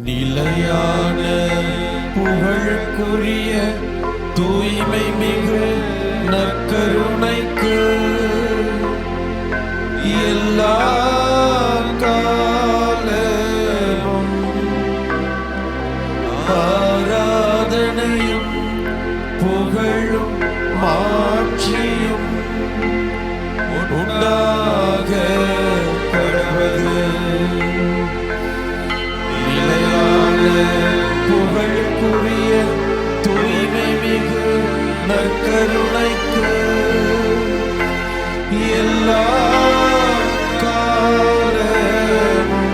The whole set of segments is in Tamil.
நிலையான புகழுக்குரிய தூய்மை மிகு நற்கருணைக்கு எல்லா காலமும் ஆராதனையும் புகழும் மாட்சியும் உண்டாக கடவது. நிலையான புகழுக்குரிய தூய்மை மிகு நற்கருணைக்கு எல்லா காலமும்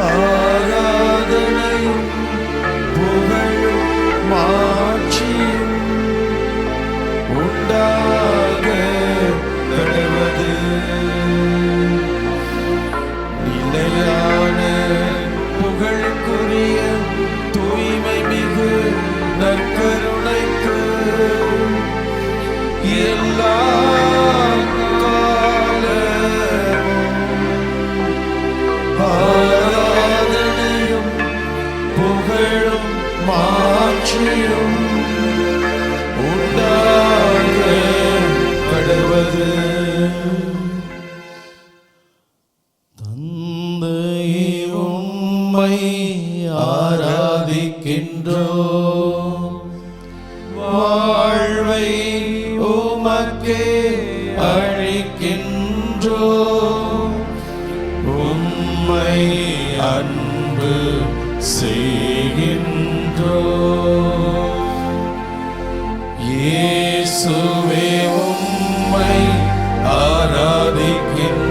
ஆராதனையும் புகழும் மாட்சியும் உண்டாக கடவது. நிலையான புகழுக்குரிய தூய்மை மிகு நற்கருணைக்கு எல்லா காலமும் ஆராதனையும் புகழும் மாட்சியும் உண்டாக கடவது. தந்தையே உம்மை ஆராதிக்கின்றோம், வாழ்வை உமக்கே அளிக்கின்றோம், உம்மை அன்பு செய்கின்றோம். இயேசுவே உம்மை ஆராதிக்கின்றோம்,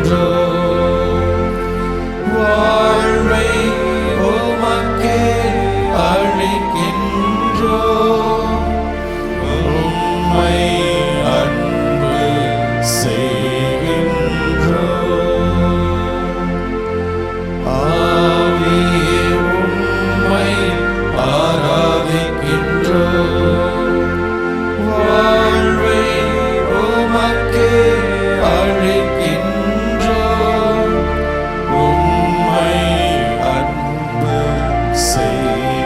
வாழ்வை உமக்கே அளிக்கின்றோம், உம்மை அன்பு செய்கின்றோம். ஆவியே உம்மை ஆராதிக்கின்றோம், வாழ்வை உமக்கே அளிக்கின்றோம், உம்மை அன்பு செய்கின்றோம்.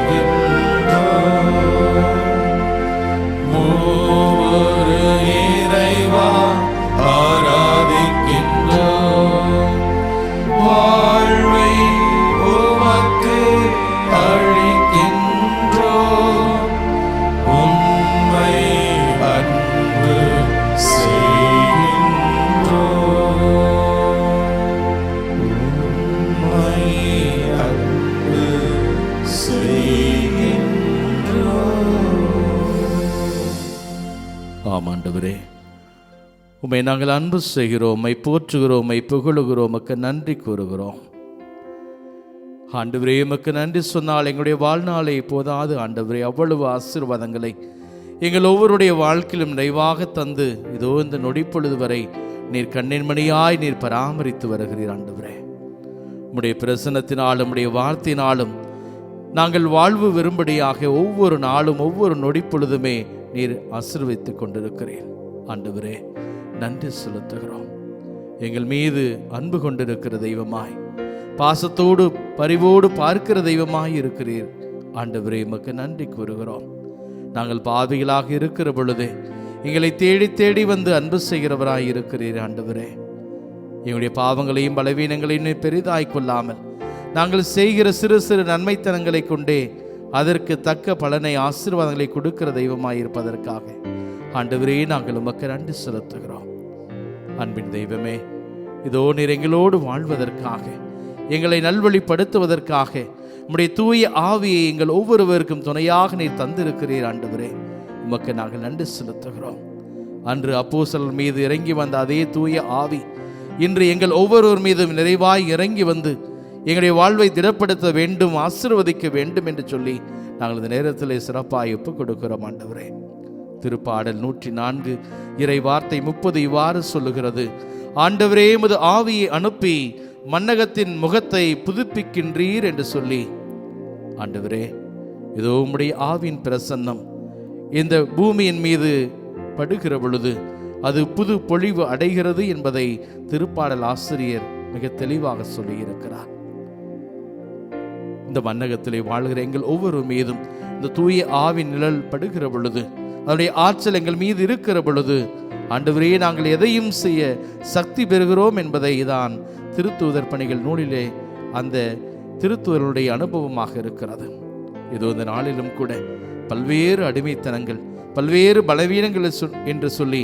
மூவொரு இறைவா ஆராதிக்கின்றோம், வாழ்வை உமக்கு அளிக்கின்றோம், உம்மை அன்பு செய்கின்றோம், உம்மை அன்பு செய்கின்றோம். ஆமாண்டவரே, உம்மை நாங்கள் அன்பு செய்கிறோம், உம்மை போற்றுகிறோம், உம்மை புகழுகிறோம், உமக்கு நன்றி கூறுகிறோம். ஆண்டவரே, உமக்கு நன்றி சொன்னால் எங்களுடைய வாழ்நாளை போதாது ஆண்டவரே. அவ்வளவு ஆசீர்வாதங்களை எங்கள் ஒவ்வொருடைய வாழ்க்கையிலும் நிறைவாக தந்து இதோ இந்த நொடிப்பொழுது வரை நீர் கண்ணின் மணியாய் நீர் பராமரித்து வருகிறீர் ஆண்டவரே. உம்முடைய பிரசன்னத்தினாலும் உம்முடைய வார்த்தையினாலும் நாங்கள் வாழ்வு விரும்படியாக ஒவ்வொரு நாளும் ஒவ்வொரு நொடிப்பொழுதுமே நீர் ஆசீர்வதித்துக் கொண்டிருக்கிறீர் ஆண்டவரே. நன்றி செலுத்துகிறோம். எங்கள் மீது அன்பு கொண்டிருக்கிற தெய்வமாய், பாசத்தோடு பரிவோடு பார்க்கிற தெய்வமாய் இருக்கிறீர் ஆண்டவரே. உமக்கு நன்றி கூறுகிறோம். நாங்கள் பாவிகளாக இருக்கிற பொழுதே எங்களை தேடி தேடி வந்து அன்பு செய்கிறவராய் இருக்கிறீர் ஆண்டவரே. எங்களுடைய பாவங்களையும் பலவீனங்களையும் பெரிதாய் கொள்ளாமல் நாங்கள் செய்கிற சிறு சிறு நன்மைத்தனங்களை கொண்டே அதற்கு தக்க பலனை ஆசீர்வாதங்களை கொடுக்கிற தெய்வமாய் இருப்பதற்காக ஆண்டவரே நாங்கள் உமக்கு நன்றி செலுத்துகிறோம். அன்பின் தெய்வமே, இதோ நீர் எங்களோடு வாழ்வதற்காக, எங்களை நல்வழிப்படுத்துவதற்காக உம்முடைய தூய ஆவியை எங்கள் ஒவ்வொருவருக்கும் துணையாக நீர் தந்திருக்கிறீர் ஆண்டவரே. உமக்கு நாங்கள் நன்றி செலுத்துகிறோம். அன்று அப்போஸ்தலர் மீது இறங்கி வந்த அதே தூய ஆவி இன்று எங்கள் ஒவ்வொருவர் மீதும் நிறைவாய் இறங்கி வந்து எங்களுடைய வாழ்வை திடப்படுத்த வேண்டும், ஆசீர்வதிக்க வேண்டும் என்று சொல்லி நாங்கள் இந்த நேரத்தில் சிறப்பாய் ஒப்புக் கொடுக்கிறோம் ஆண்டவரே. திருப்பாடல் 104 இறை வார்த்தை 30 இவ்வாறு சொல்லுகிறது: ஆண்டவரே, உமது ஆவியை அனுப்பி மன்னகத்தின் முகத்தை புதுப்பிக்கின்றீர் என்று சொல்லி, ஆண்டவரே இதோ உம்முடைய ஆவியின் பிரசன்னம் இந்த பூமியின் மீது படுகிற பொழுது அது புது பொழிவு அடைகிறது என்பதை திருப்பாடல் ஆசிரியர் மிக தெளிவாக சொல்லியிருக்கிறார். இந்த மன்னகத்திலே வாழ்கிற எங்கள் ஒவ்வொரு மீதும் இந்த தூய ஆவின் நிழல் படுகிற பொழுது, அதனுடைய ஆற்றல் எங்கள் மீது இருக்கிற பொழுது, ஆண்டவரே நாங்கள் எதையும் செய்ய சக்தி பெறுகிறோம் என்பதை தான் திருத்தூதர் பணிகள் நூலிலே அந்த திருத்தூதருடைய அனுபவமாக இருக்கிறது. இதோ இந்த நாளிலும் கூட பல்வேறு அடிமைத்தனங்கள், பல்வேறு பலவீனங்கள் என்று சொல்லி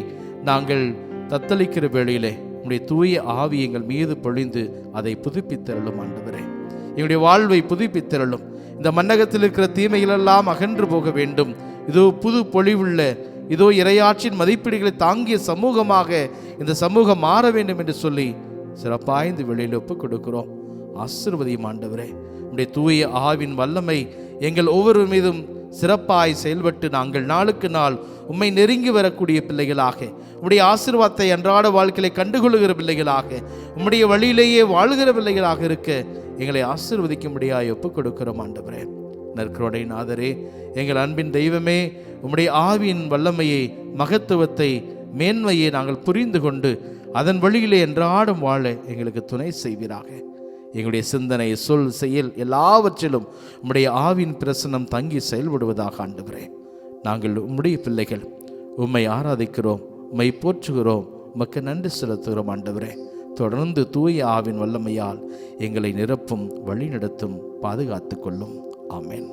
நாங்கள் தத்தளிக்கிற வேளையிலே உங்களுடைய தூய ஆவி எங்கள் மீது பொழிந்து அதை புதுப்பித்தருளும் ஆண்டவரே. எங்களுடைய வாழ்வை புதுப்பித்தருளும். இந்த மன்னகத்தில் இருக்கிற தீமைகளெல்லாம் அகன்று போக வேண்டும். இதோ புது பொலிவுள்ள, இதோ இறையாட்சியின் மதிப்பீடுகளை தாங்கிய சமூகமாக இந்த சமூகம் மாற வேண்டும் என்று சொல்லி சிறப்பாய் இந்த வெளியில் ஒப்புக் கொடுக்கிறோம். ஆசீர்வதியும் ஆண்டவரே. உடைய தூய ஆவின் வல்லமை எங்கள் ஒவ்வொரு மீதும் சிறப்பாய் செயல்பட்டு நாங்கள் நாளுக்கு நாள் உம்மை நெருங்கி வரக்கூடிய பிள்ளைகளாக, உம்முடைய ஆசீர்வாதத்தை அன்றாட வாழ்க்கையை கண்டுகொள்ளுகிற பிள்ளைகளாக, உம்முடைய வழியிலேயே வாழ்கிற பிள்ளைகளாக இருக்க எங்களை ஆசீர்வதிக்கும்படியாய் ஒப்புக் கொடுக்கிறோம் ஆண்டவரே. நற்கருணை நாதரே, எங்கள் அன்பின் தெய்வமே, உம்முடைய ஆவியின் வல்லமையை, மகத்துவத்தை, மேன்மையை நாங்கள் புரிந்து கொண்டு அதன் வழியிலே அன்றாடம் வாழ எங்களுக்கு துணை செய்வீராக. எங்களுடைய சிந்தனை, சொல், செயல் எல்லாவற்றிலும் உம்முடைய ஆவின் பிரசன்னம் தங்கி செயல்படுவதாக ஆண்டவரே. நாங்கள் உம்முடைய பிள்ளைகள் உம்மை ஆராதிக்கிறோம், உம்மை போற்றுகிறோம், உமக்கு நன்றி செலுத்துகிறோம் ஆண்டவரே. தொடர்ந்து தூய ஆவின் வல்லமையால் எங்களை நிரப்பும், வழி நடத்தும், பாதுகாத்து கொள்ளும். ஆமென்.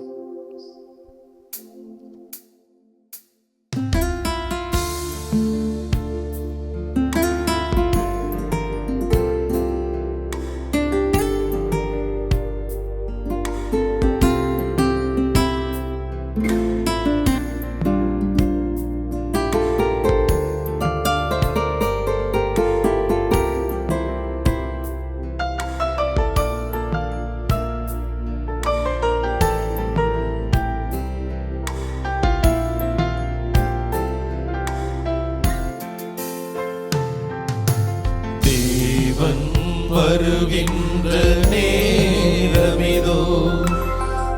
வருகின்ற நேரமிதோ,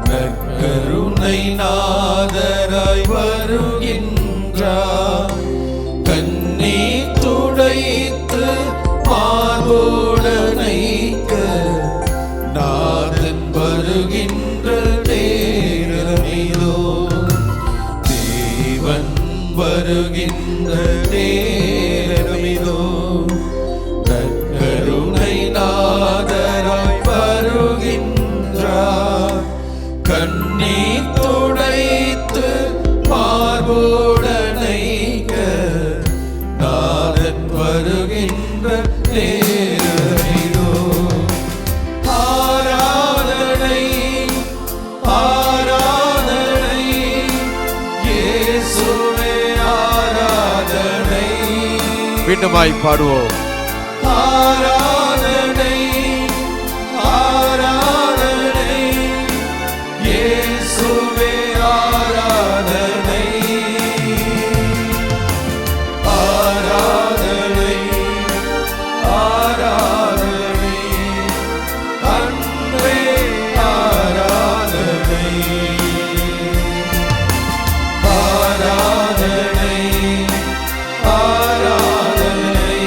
நற்கருணை நாதராய் வருகின்றார். கண்ணீர் துடைத்து மார்போடனைக்க நாதன் வருகின்ற நேரமிதோ. தேவன் வருகின்ற நேரமிதோ, நாதராய் வருகின்றார். கண்ணீர் துடைத்து மார்போடனைக்க நாதன் வருகின்ற நேரமிதோ. ஆராதனை ஆராதனை இயேசுவே ஆராதனை. மீண்டுமாய் பாடுவோம். ஆராதனை ஆராதனை இயேசுவே ஆராதனை. ஆராதனை ஆராதனை அன்பே ஆராதனை. ஆராதனை ஆராதனை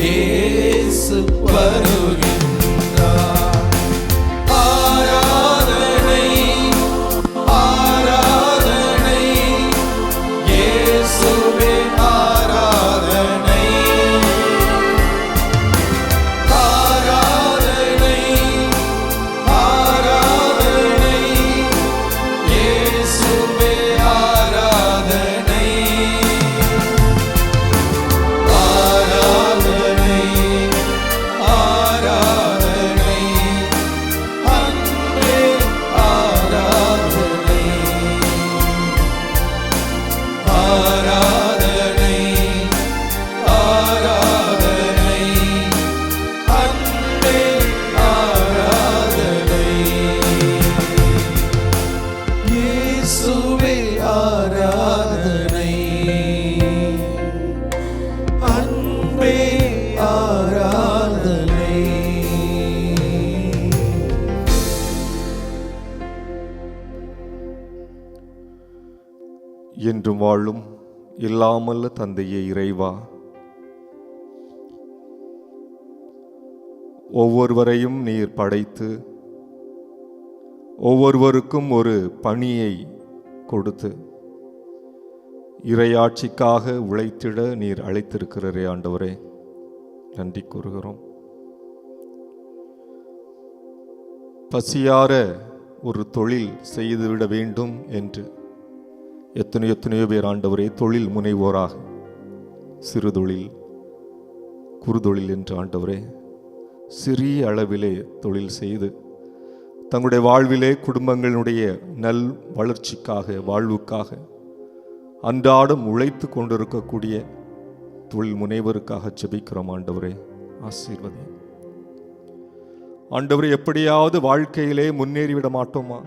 இயேசு வருகின்றார். ஆராதனை ஆராதனை இயேசுவே ஆராதனை. ஆராதனை ஆராதனை இயேசுவே ஆராதனை. ஆராதனை ஆராதனை அன்பே ஆராதனை. ஆராதனை ஆராதனை அன்பே ஆராதனை. இயேசுவே ஆராதனை அன்பே ஆராதனை. என்றும் வாழும் இல்லாமல்ல தந்தையே இறைவா, ஒவ்வொருவரையும் நீர் படைத்து ஒவ்வொருவருக்கும் ஒரு பணியை கொடுத்து இறையாட்சிக்காக உழைத்திட நீர் அழைத்திருக்கிறரே ஆண்டவரே, நன்றி கூறுகிறோம். பசியார ஒரு தொழில் செய்துவிட வேண்டும் என்று எத்தனையோ பேர் ஆண்டவரே தொழில் முனைவோராக சிறு தொழில் குறுதொழில் என்று ஆண்டவரே சிறிய அளவிலே தொழில் செய்து தங்களுடைய வாழ்விலே குடும்பங்களுடைய நல் வளர்ச்சிக்காக வாழ்வுக்காக அன்றாடம் உழைத்து கொண்டிருக்கக்கூடிய தொழில் முனைவருக்காக ஜெபிக்கிறோம் ஆண்டவரே, ஆசீர்வதி ஆண்டவரே. எப்படியாவது வாழ்க்கையிலே முன்னேறிவிட மாட்டோமா?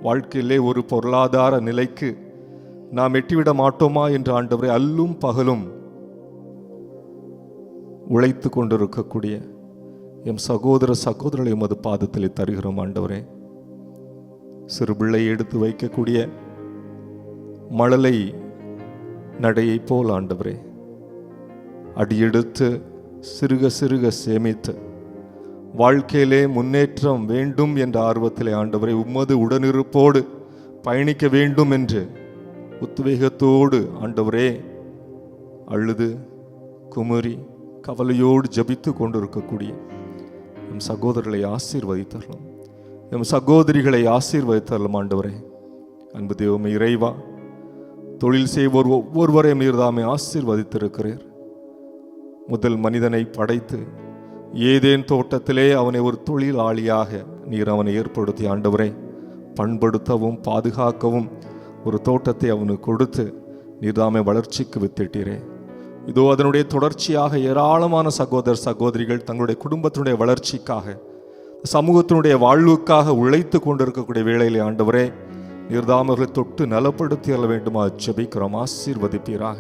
வாழ்க்கையிலே ஒரு பொருளாதார நிலைக்கு நாம் எட்டிவிட மாட்டோமா என்று ஆண்டவரே அல்லும் பகலும் உழைத்து கொண்டிருக்கக்கூடிய எம் சகோதர சகோதரர்களை உமது பாதத்திலே தருகிறோம் ஆண்டவரே. சிறு பிள்ளை எடுத்து வைக்கக்கூடிய மழலை நடையை போல் ஆண்டவரே அடியெடுத்து சிறுக சிறுக சேமித்து வாழ்க்கையிலே முன்னேற்றம் வேண்டும் என்ற ஆர்வத்திலே ஆண்டவரே உமது உடனிருப்போடு பயணிக்க வேண்டும் என்று உத்வேகத்தோடு ஆண்டவரே அழுது குமரி கவலையோடு ஜபித்து கொண்டிருக்கக்கூடிய எம் சகோதரர்களை ஆசீர்வதித்தரலாம், எம் சகோதரிகளை ஆசீர்வதித்தரலாம் ஆண்டவரே. அன்பு தெய்வமே இறைவா, தொழில் செய்வோர் ஒவ்வொருவரையும் நீர்தாமே ஆசீர்வதித்திருக்கிறீர். முதல் மனிதனை படைத்து ஏதேன் தோட்டத்திலே அவனை ஒரு தொழிலாளியாக நீர் அவனை ஏற்படுத்தி ஆண்டவரே பண்படுத்தவும் பாதுகாக்கவும் ஒரு தோட்டத்தை அவனுக்கு கொடுத்து நீர்தாமே வளர்ச்சிக்கு வித்திட்டீரே. இதோ அதனுடைய தொடர்ச்சியாக ஏராளமான சகோதர சகோதரிகள் தங்களுடைய குடும்பத்தினுடைய வளர்ச்சிக்காக சமூகத்தினுடைய வாழ்வுக்காக உழைத்து கொண்டிருக்கக்கூடிய வேளையிலே ஆண்டவரே நீர்தாமே அவர்களை தொட்டு நலப்படுத்தி அள்ள வேண்டுமா ஜெபிக்கிறோம், ஆசீர்வதிப்பீராக.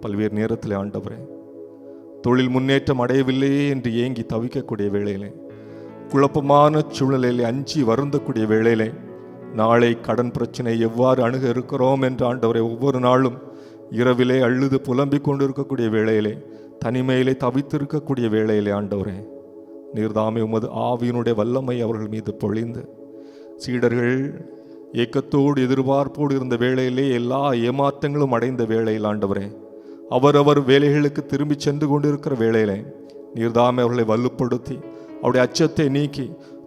பல்வேறு நேரத்தில் ஆண்டவரே தொழில் முன்னேற்றம் அடையவில்லையே என்று ஏங்கி தவிக்கக்கூடிய வேளையிலே, குழப்பமான சூழ்நிலையிலே அஞ்சி வருந்தக்கூடிய வேளையிலே, நாளை கடன் பிரச்சனை எவ்வாறு அணுக இருக்கிறோம் என்று ஆண்டவரை ஒவ்வொரு நாளும் இரவிலே அழுது புலம்பிக் கொண்டிருக்கக்கூடிய வேளையிலே, தனிமையிலே தவித்திருக்கக்கூடிய வேளையிலே ஆண்டவரே நீர்தாமே உமது ஆவியினுடைய வல்லமை அவர்கள் மீது பொழிந்து சீடர்கள் ஏக்கத்தோடு எதிர்பார்ப்போடு இருந்த வேளையிலே எல்லா ஏமாற்றங்களும் அடைந்த வேளையில் ஆண்டவரே அவரவர் வேலைகளுக்கு திரும்பி சென்று கொண்டிருக்கிற வேளையிலே நீர்தாமே அவர்களை வலுப்படுத்தி அவருடைய அச்சத்தை நீக்கி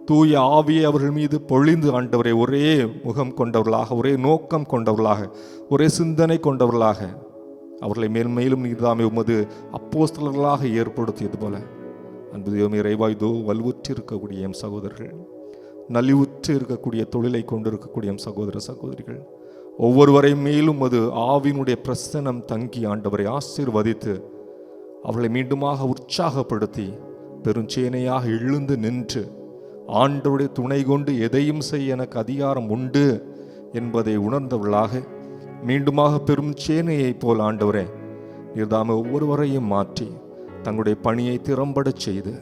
தூய ஆவியை அவர்கள் மீது பொழிந்து ஆண்டவரை ஒரே முகம் கொண்டவர்களாக, ஒரே நோக்கம் கொண்டவர்களாக, ஒரே சிந்தனை கொண்டவர்களாக அவர்களை மேன்மேலும் நீர்தாமே உமது அப்போஸ்தலர்களாக ஏற்படுத்தியது போல அன்பு தெய்வமே இறைவா, இதோ வலுவுற்று இருக்கக்கூடிய எம் சகோதரர்கள், நலிவுற்று இருக்கக்கூடிய தொழிலை கொண்டிருக்கக்கூடிய எம் சகோதர சகோதரிகள் ஒவ்வொருவரை மேலும் அது ஆவினுடைய பிரசனம் தங்கி ஆண்டவரை ஆசீர்வதித்து அவர்களை மீண்டுமாக உற்சாகப்படுத்தி பெருஞ்சேனையாக எழுந்து நின்று ஆண்டவருடைய துணை கொண்டு எதையும் செய்ய எனக்கு அதிகாரம் உண்டு என்பதை உணர்ந்தவர்களாக மீண்டுமாக பெரும் சேனையை போல் ஆண்டவரே நீர்தாமே ஒவ்வொருவரையும் மாற்றி தங்களுடைய பணியை திறம்பட செய்து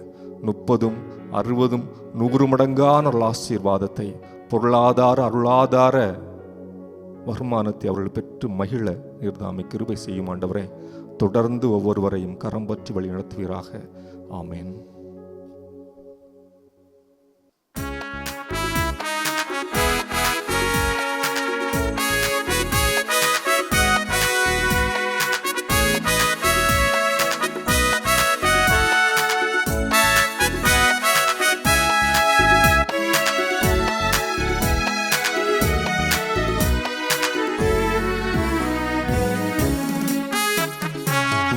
30, 60, 100 மடங்கான ஆசீர்வாதத்தை பொருளாதார அருளாதார வருமானத்தை அவர்கள் பெற்று மகிழ நீர்தாமே கிருபை செய்யும் ஆண்டவரே. தொடர்ந்து ஒவ்வொருவரையும் கரம் பற்றி வழி நடத்துவீராக. ஆமேன்.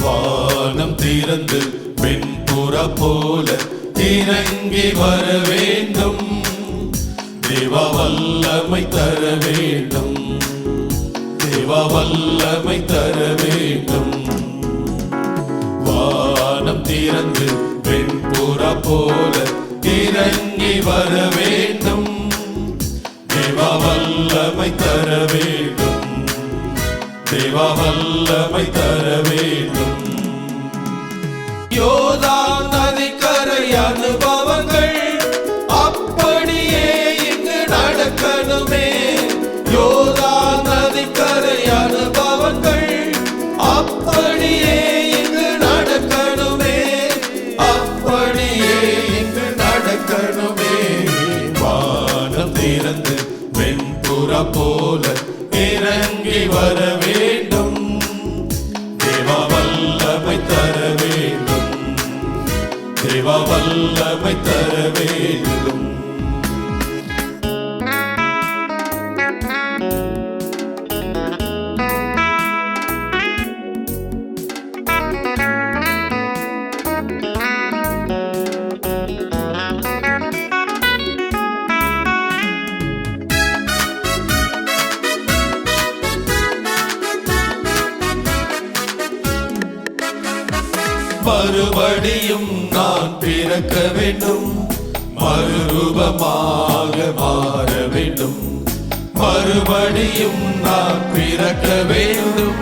வானம் திறந்து வெண்புறா போல இறங்கி வர வேண்டும். தேவா வல்லமை தர வேண்டும். தேவா வல்லமை தர வேண்டும். வானம் திறந்து வெண்புறா போல இறங்கி வர வேண்டும். தேவா வல்லமை தர வேண்டும். தேவா வல்லமை தர வேண்டும். யோர்தான் நதிக்கரை அனுபவங்கள் அப்படியே இங்கு நடக்கணுமே. யோர்தான் நதிக்கரை அனுபவங்கள் அப்படியே இங்கு நடக்கணுமே. அப்படியே இங்கு நடக்கணுமே. வானம் திறந்து வெண்புறா போல இறங்கி வர வேண்டும். தேவா வல்லமை தர வேண்டும். தேவா வல்லமை தர வேண்டும். மறுபடியும் நான் பிறக்க வேண்டும். மறுரூபமாக மாற வேண்டும். மறுபடியும் நான் பிறக்க வேண்டும்.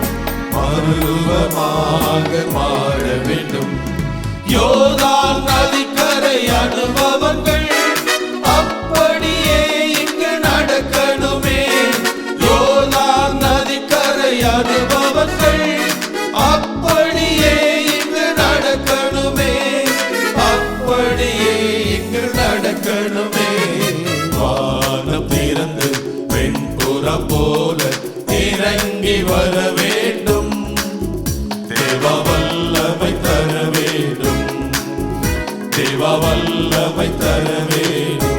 மறுரூபமாக மாற வேண்டும். யோர்தான் நதிக்கரை அனுபவங்கள் அப்படியே இங்கு நடக்கணுமே. யோர்தான் நதிக்கரை அனுபவங்கள் அப்படியே நடக்கணுமே. அப்படியே இங்கு நடக்கணுமே. வானம் திறந்து வெண்புறா போல இறங்கி வர வேண்டும். தேவா வல்லமை தர வேண்டும். தேவா வல்லமை தர வேண்டும்.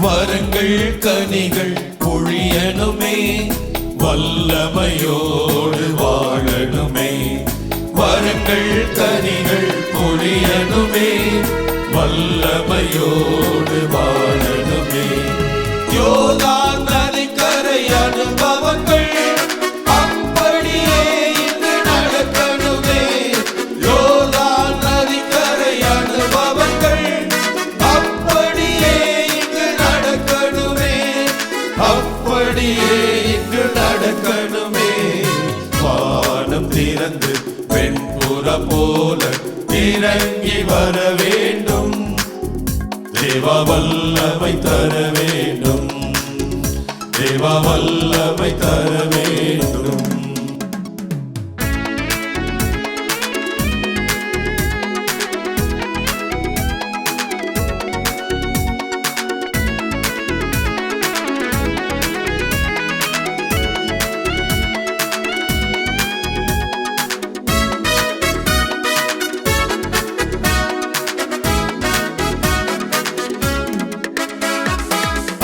வரங்கள் கனிகள் பொழியணுமே. வல்லமையோடு வாழணுமே. வரங்கள் கனிகள் பொழியணுமே. வல்லமையோடு வாழணுமே. யோர்தான் நதிக்கரை அனுபவங்கள் அப்படியே இங்கு நடக்கணுமே. யோர்தான் நதிக்கரை அனுபவங்கள் அப்படியே இங்கு நடக்கணுமே. அப்படியே இங்கு நடக்கணுமே. வானம் திறந்து வெண்புறா போல இறங்கி வர வேண்டும். தேவா வல்லமை தர வேண்டும். தேவா வல்லமை தர வேண்டும்.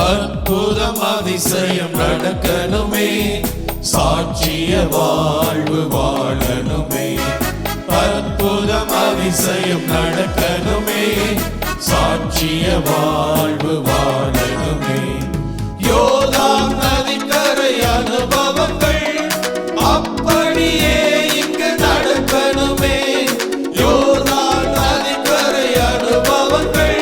அற்புதம் அதிசயம் நடக்கணுமே. சாட்சிய வாழ்வு வாழணுமே. அற்புதம் அதிசயம் நடக்கணுமே. சாட்சிய வாழ்வு வாழணுமே. யோர்தான் நதிக்கரை அனுபவங்கள் அப்படியே இங்கு நடக்கணுமே. யோர்தான் நதிக்கரை அனுபவங்கள்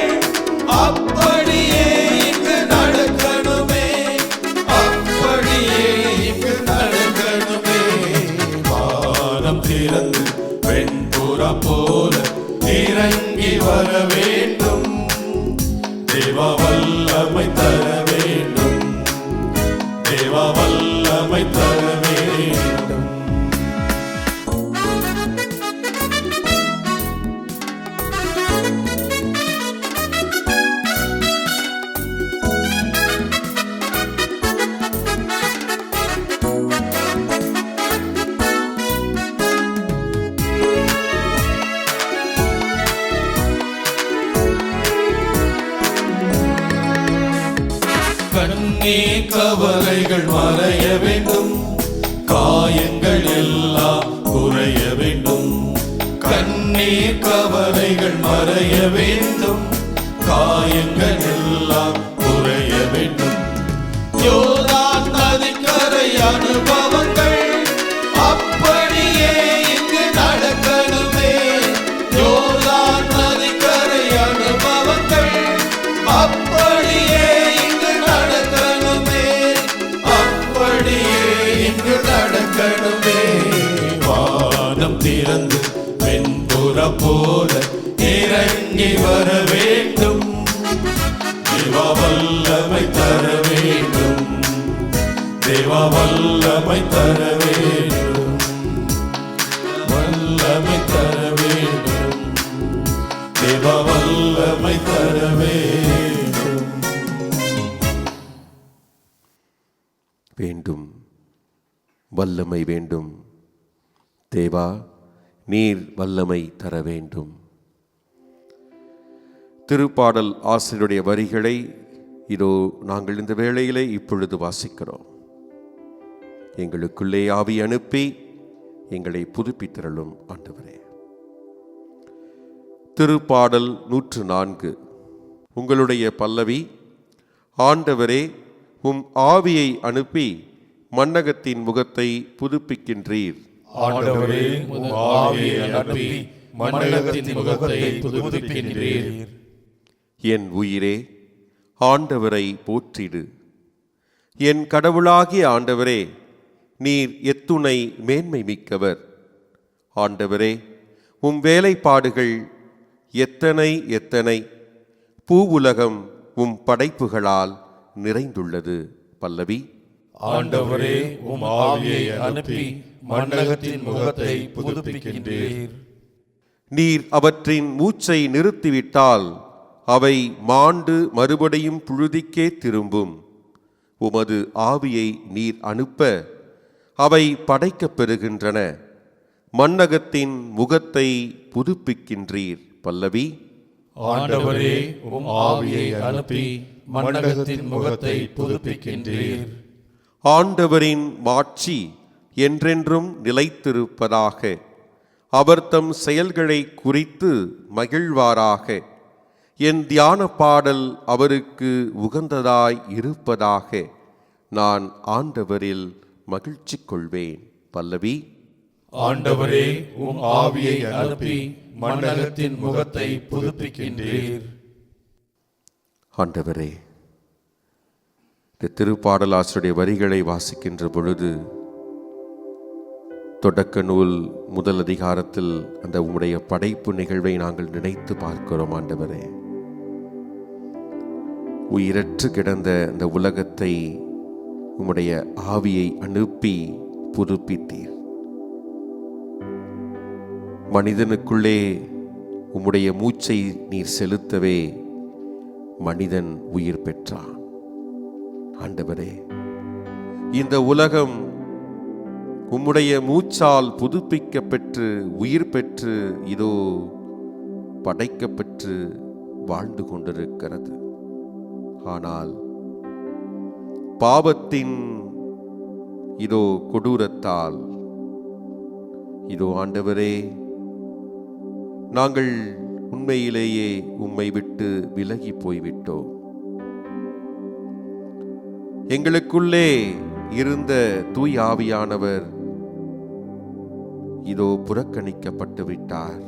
கண்ணீர் கவலைகள் மறைய வேண்டும், காயங்கள் எல்லாம் குறைய வேண்டும். கண்ணீர் கவலைகள் மறைய வேண்டும், காயங்கள் எல்லாம் குறைய வேண்டும். யோர்தான் நதிக்கரை அனுபவங்கள் அப்படியே இங்கு நடக்கணுமே. யோர்தான் நதிக்கரை அனுபவங்கள் அப்படியே இங்கு நடக்கணுமே, அப்படியே இங்கு நடக்கணுமே. வானம் திறந்து வெண்புற போல இறங்கி வர வேண்டும், தேவா வல்லமை தர வேண்டும், தேவா வல்லமை தர வேண்டும், வல்லமை தர வேண்டும், தேவா வல்லமை தர வேண்டும். வேண்டும், வல்லமை வேண்டும். தேவா, நீர் வல்லமை தர வேண்டும். திருப்பாடல் ஆசிரியருடைய வரிகளை இதோ நாங்கள் இந்த வேளையிலே இப்பொழுது வாசிக்கிறோம். எங்களுக்குள்ளே ஆவி அனுப்பி எங்களை புதுப்பித்திரளும் ஆண்டவரே. திருப்பாடல் 104. உங்களுடைய பல்லவி: ஆண்டவரே, உம் ஆவியை அனுப்பி மண்ணகத்தின் முகத்தை புதுப்பிக்கின்றீர். ஆண்டவரே, உம் ஆவியை அனுப்பி மண்ணகத்தின் முகத்தை புதுப்பிக்கின்றீர். என் உயிரே, ஆண்டவரை போற்றிடு. என் கடவுளாகிய ஆண்டவரே, நீர் எத்துணை மேன்மை மிக்கவர். ஆண்டவரே, உம் வேலைப்பாடுகள் எத்தனை எத்தனை! பூவுலகம் உம் படைப்புகளால் நிறைந்துள்ளது. பல்லவி: ஆண்டவரே, உம் ஆவியை அனுப்பி மண்ணகத்தின் முகத்தை புதுப்பிக்கின்றீர். நீர் அவற்றின் மூச்சை நிறுத்திவிட்டால் அவை மாண்டு மறுபடியும் புழுதிக்கே திரும்பும். உமது ஆவியை நீர் அனுப்ப அவை படைக்கப் பெறுகின்றன. மண்ணகத்தின் முகத்தை புதுப்பிக்கின்றீர். பல்லவி: ஆண்டவரே, உம் ஆவியை அனுப்பி மண்ணகத்தின் முகத்தை புதுப்பிக்கின்றீர். ஆண்டவரின் மாட்சி என்றென்றும் நிலைத்திருப்பதாக. அவர் தம் செயல்களை குறித்து மகிழ்வாராக. என் தியான பாடல் அவருக்கு உகந்ததாய் இருப்பதாக. நான் ஆண்டவரில் மகிழ்ச்சி கொள்வேன். பல்லவி: ஆண்டவரே, உம் ஆவியை அனுப்பி மண்ணகத்தின் முகத்தை புதுப்பிக்கின்றீர். ஆண்டவரே, இந்த திருப்பாடலாசிரிய வரிகளை வாசிக்கின்ற பொழுது தொடக்க நூல் முதல் அதிகாரத்தில் அந்த உம்முடைய படைப்பு நிகழ்வை நாங்கள் நினைத்து பார்க்கிறோம். ஆண்டவரே, உயிரற்று கிடந்த அந்த உலகத்தை உம்முடைய ஆவியை அனுப்பி புதுப்பித்தீர். மனிதனுக்குள்ளே உம்முடைய மூச்சை நீர் செலுத்தவே மனிதன் உயிர் பெற்றான். ஆண்டவரே, இந்த உலகம் உம்முடைய மூச்சால் புதுப்பிக்கப்பெற்று உயிர் பெற்று இதோ படைக்கப்பெற்று வாழ்ந்து கொண்டிருக்கிறது. ஆனால் பாவத்தின் இதோ கொடூரத்தால் இதோ ஆண்டவரே, நாங்கள் உண்மையிலேயே உம்மை விட்டு விலகி போய்விட்டோம். எங்களுக்குள்ளே இருந்த தூய் ஆவியானவர் இதோ புறக்கணிக்கப்பட்டு விட்டார்.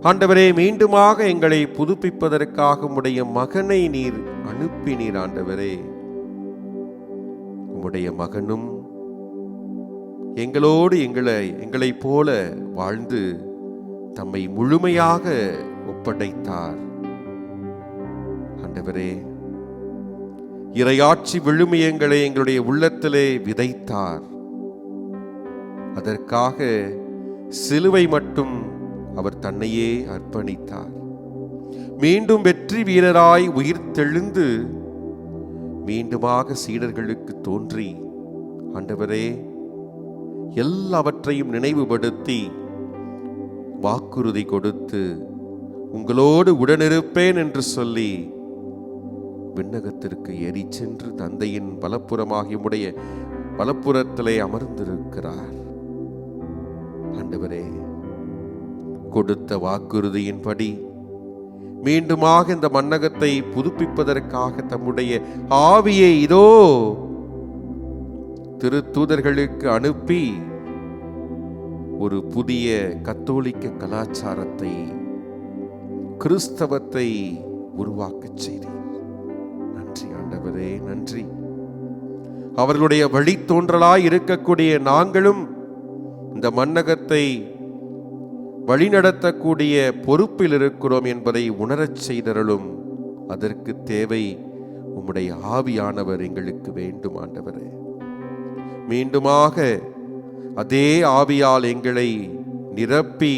ஆண்டவரே, மீண்டுமாக எங்களை புதுப்பிப்பதற்காக உம்முடைய மகனை நீர் அனுப்பினீர். ஆண்டவரே, உம்முடைய மகனும் எங்களோடு எங்களைப் போல வாழ்ந்து தம்மை முழுமையாக ஒப்படைத்தார். ஆண்டவரே, இறையாட்சி விழுமியங்களை எங்களுடைய உள்ளத்திலே விதைத்தார். அதற்காக சிலுவை மட்டும் அவர் தன்னையே அர்ப்பணித்தார். மீண்டும் வெற்றி வீரராய் உயிர்த்தெழுந்து மீண்டுமாக சீடர்களுக்கு தோன்றி ஆண்டவரே எல்லாவற்றையும் நினைவுபடுத்தி வாக்குறுதி கொடுத்து உங்களோடு உடனிருப்பேன் என்று சொல்லி விண்ணகத்திற்கு ஏறி சென்று தந்தையின் வலப்புறமாகிய உடைய வலப்புறத்திலே அமர்ந்திருக்கிறார். ஆண்டவரே, கொடுத்த வாக்குறுதியின்படி மீண்டுமாக இந்த மன்னகத்தை புதுப்பிப்பதற்காக தம்முடைய ஆவியை இதோ திருத்தூதர்களுக்கு அனுப்பி ஒரு புதிய கத்தோலிக்க கலாச்சாரத்தை, கிறிஸ்தவத்தை உருவாக்கச் செய்தீர். நன்றி ஆண்டவரே, நன்றி. அவர்களுடைய வழித்தோன்றலாய் இருக்கக்கூடிய நாங்களும் இந்த மன்னகத்தை வழிநடத்தக்கூடிய பொறுப்பில் இருக்கிறோம் என்பதை உணரச் செய்தருளும். அதற்கு தேவை உம்முடைய ஆவியானவர் எங்களுக்கு வேண்டும் ஆண்டவரே. மீண்டுமாக அதே ஆவியால் எங்களை நிரப்பி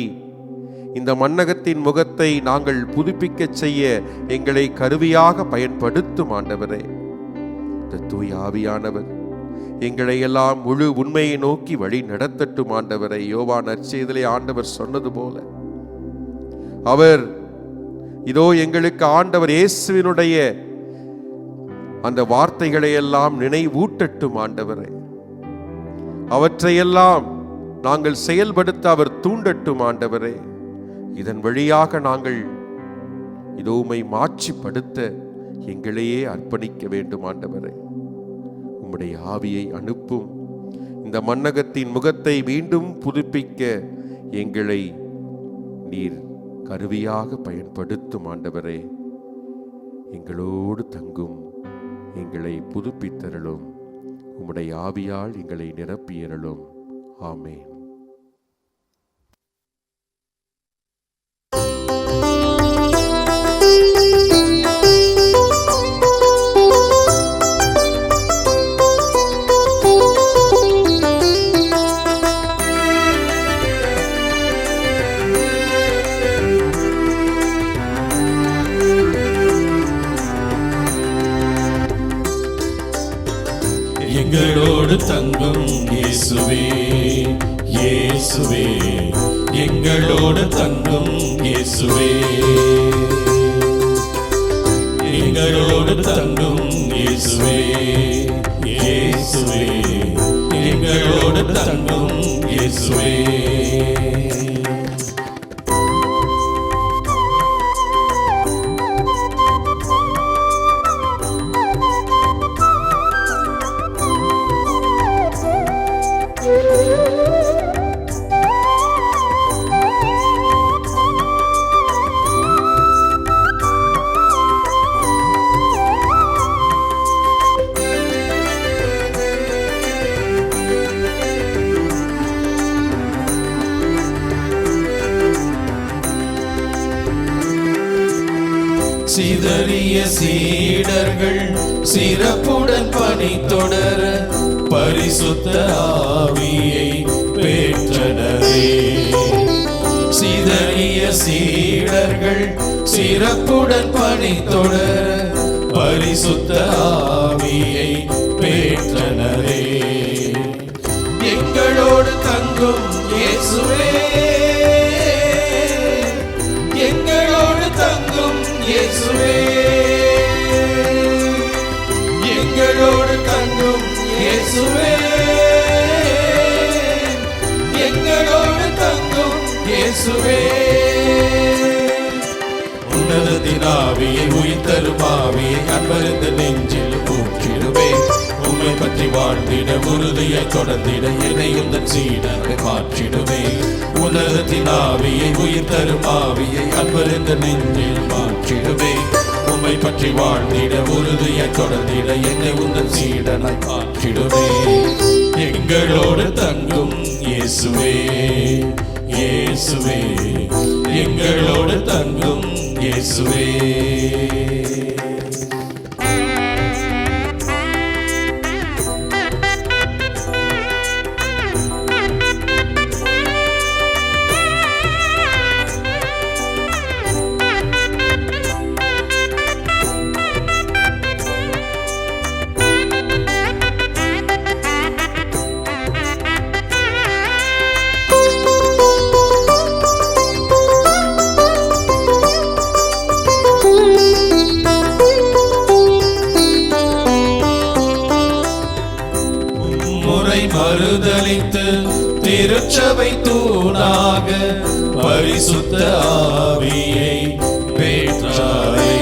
இந்த மன்னகத்தின் முகத்தை நாங்கள் புதுப்பிக்கச் செய்ய எங்களை கருவியாக பயன்படுத்தும் ஆண்டவரே. இந்த தூய ஆவியானவர் எங்களை எல்லாம் முழு உண்மையை நோக்கி வழி நடத்தட்டும் ஆண்டவரை. யோவான் நற்செய்தியிலே ஆண்டவர் சொன்னது போல அவர் இதோ எங்களுக்கு ஆண்டவர் இயேசுவினுடைய அந்த வார்த்தைகளை எல்லாம் நினைவூட்டட்டும் ஆண்டவரை. அவற்றையெல்லாம் நாங்கள் செயல்படுத்த அவர் தூண்டட்டும் ஆண்டவரே. இதன் வழியாக நாங்கள் இதோ உம்மை மாட்சிப்படுத்த எங்களையே அர்ப்பணிக்க வேண்டும் ஆண்டவரே. உம்முடைய ஆவியை அனுப்பும். இந்த மன்னகத்தின் முகத்தை மீண்டும் புதுப்பிக்க எங்களை நீர் கருவியாக பயன்படுத்தும் ஆண்டவரே. எங்களோடு தங்கும், எங்களை புதுப்பித்தருளும். உம்முடைய ஆவியால் எங்களை நிரப்பியருளும். ஆமென். எங்களோடு தங்கும் இயேசுவே, இயேசுவே, எங்களோடு தங்கும் இயேசுவே, எங்களோடு தங்கும் இயேசுவே, இயேசுவே, எங்களோடு தங்கும் இயேசுவே. சிதறிய சீடர்கள் சிறப்புடன் பணி தொடர பரிசுத்த ஆவியை பெற்றனரே. சிதறிய சீடர்கள் சிறப்புடன் பணி தொடர பரிசுத்த ஆவியை பெற்றனரே. எங்களோடு தங்கும் இயேசுவே, எங்களோடு தங்கும் இயேசுவே, எங்களோடு தங்கும் இயேசுவே, எங்களோடு தங்கும் இயேசுவே. உன்னதத்தின் ஆவியை, உயிர்த்தரும் ஆவியை அன்பறிந்த நெஞ்சில் ஊற்றிடுவே. உம்மை பற்றி வாழ்ந்திட உறுதியை தொடர்ந்திட என்னை உந்தன் சீடனை மாற்றிடுவே. உன்னதத்தின் ஆவியை, உயிர்த்தரும் ஆவியை அன்பறிந்த நெஞ்சில் மாற்றிடுவே. உம்மை பற்றி வாழ்ந்திட உறுதியை தொடர்ந்திட என்னை உந்தன் சீடனை மாற்றிடுவே. எங்களோடு தங்கும் இயேசுவே, இயேசுவே, எங்களோடு தங்கும் இயேசுவே. மறுதலித்து திருச்சபை தூணாக பரிசுத்த ஆவியை பெற்றாரே.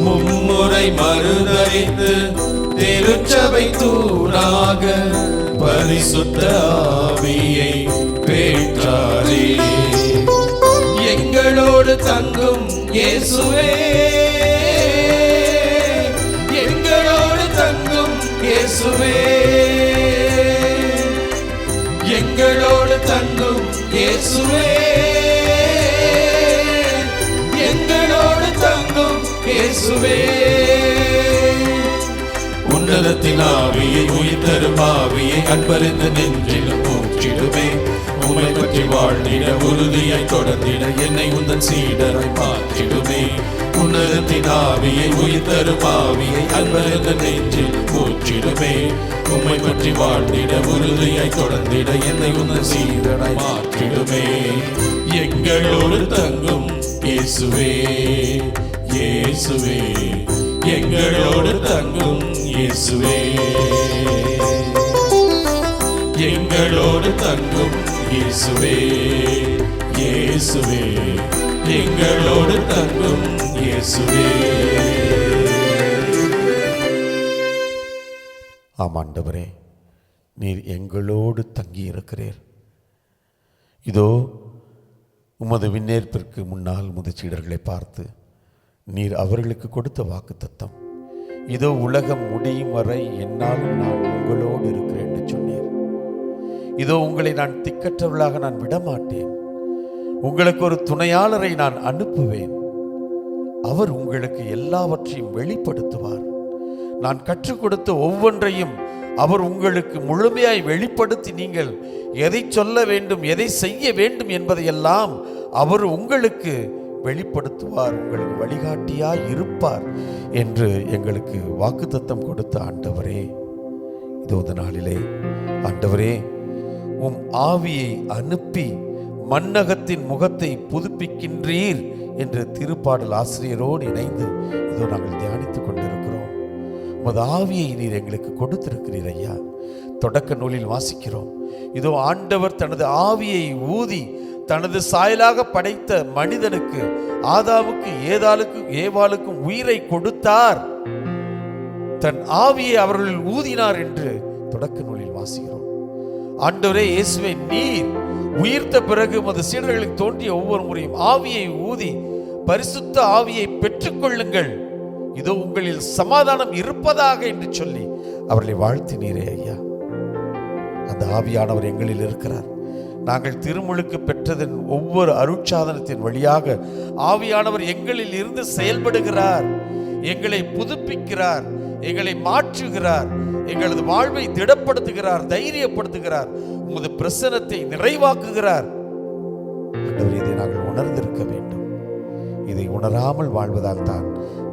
மும்முறை மறுதலித்து திருச்சபை தூணாக பரிசுத்த ஆவியை பெற்றாரே. எங்களோடு தங்கும் இயேசுவே, எங்களோடு தங்கும் இயேசுவே, எங்களோடு தங்கும் இயேசுவே, எங்களோடு தங்கும் இயேசுவே. உன்னதத்தின் ஆவியை உயிர்த்தரும் ஆவியை அன்பறிந்த நெஞ்சிலும் ஊற்றிடுவே. உம்மை பற்றி வாழ்ந்திட உறுதியை தொடர்ந்திட என்னை உந்தன் சீடராய் மாற்றிடுவே. உன்னதத்தின் ஆவியை உயிர்த்தரும் ஆவியை அன்பறிந்த நெஞ்சில் ஊற்றிடுவே. உம்மை பற்றி வாழ்ந்திட உறுதியை தொடர்ந்திட என்னை உந்தன் சீடராய் மாற்றிடுவே. எங்களோடு தங்கும் இயேசுவே, இயேசுவே, எங்களோடு தங்கும் இயேசுவே, எங்களோடு தங்கும் இயேசுவே, இயேசுவே, எங்களோடு தங்கும் இயேசுவே. ஆமாண்டவரே, நீர் எங்களோடு தங்கி இருக்கிறீர். இதோ உமது விண்ணேற்பிற்கு முன்னால் உமது சீடர்களை பார்த்து நீர் அவர்களுக்கு கொடுத்த வாக்குத்தத்தம், இதோ உலகம் முடியும் வரை என்னாலும் நான் உங்களோடு இருக்கிறேன் என்று சொன்னீர். இதோ உங்களை நான் திக்கற்றவர்களாக நான் விடமாட்டேன், உங்களுக்கு ஒரு துணையாளரை நான் அனுப்புவேன், அவர் உங்களுக்கு எல்லாவற்றையும் வெளிப்படுத்துவார். நான் கற்றுக் கொடுத்த ஒவ்வொன்றையும் அவர் உங்களுக்கு முழுமையாய் வெளிப்படுத்தி நீங்கள் எதை சொல்ல வேண்டும், எதை செய்ய வேண்டும் என்பதையெல்லாம் அவர் உங்களுக்கு வெளிப்படுத்துவார், உங்களுக்கு வழிகாட்டியாய் இருப்பார் என்று எங்களுக்கு வாக்குத்தத்தம் கொடுத்த ஆண்டவரே, இதோ இந்த நாளிலே ஆண்டவரே, உம் ஆவியை அனுப்பி மன்னகத்தின் முகத்தை புதுப்பிக்கின்றீர் என்று திருப்பாடல் ஆசிரியரோடு இணைந்து இதோ நாங்கள் தியானித்துக் கொண்டிருக்கிறோம். உமது ஆவியை நீர் எங்களுக்கு கொடுத்திருக்கிறீர் ஐயா. தொடக்க நூலில் வாசிக்கிறோம், இதோ ஆண்டவர் தனது ஆவியை ஊதி தனது சாயலாக படைத்த மனிதனுக்கு, ஆதாமுக்கு ஏவாளுக்கும் உயிரை கொடுத்தார், தன் ஆவியை அவர்களில் ஊதினார் என்று தொடக்க நூலில் வாசிக்கிறோம். ஆண்டவரே இயேசுவே, நீர் உயிர்த்த பிறகு உமது சீடர்களுக்கு தோன்றிய ஒவ்வொரு முறையும் ஆவியை ஊதி பரிசுத்த ஆவியை பெற்றுக்கொள்ளுங்கள், இதோ உங்களில் சமாதானம் இருப்பதாக என்று சொல்லி அவர்களை வாழ்த்தினீரே ஐயா. அந்த ஆவியானவர் எங்களில் இருக்கிறார். நாங்கள் திருமுழுக்கு பெற்றதன் ஒவ்வொரு அருட்சாதனத்தின் வழியாக ஆவியானவர் எங்களில் இருந்து செயல்படுகிறார், எங்களை புதுப்பிக்கிறார், எங்களை மாற்றுகிறார், எங்களது வாழ்வை திடப்படுத்துகிறார், தைரியப்படுத்துகிறார், உமது பிரசன்னத்தை நிறைவாக்குகிறார். இதை நாங்கள் உணர்ந்திருக்க வேண்டும். இதை உணராமல் வாழ்வதால் தான்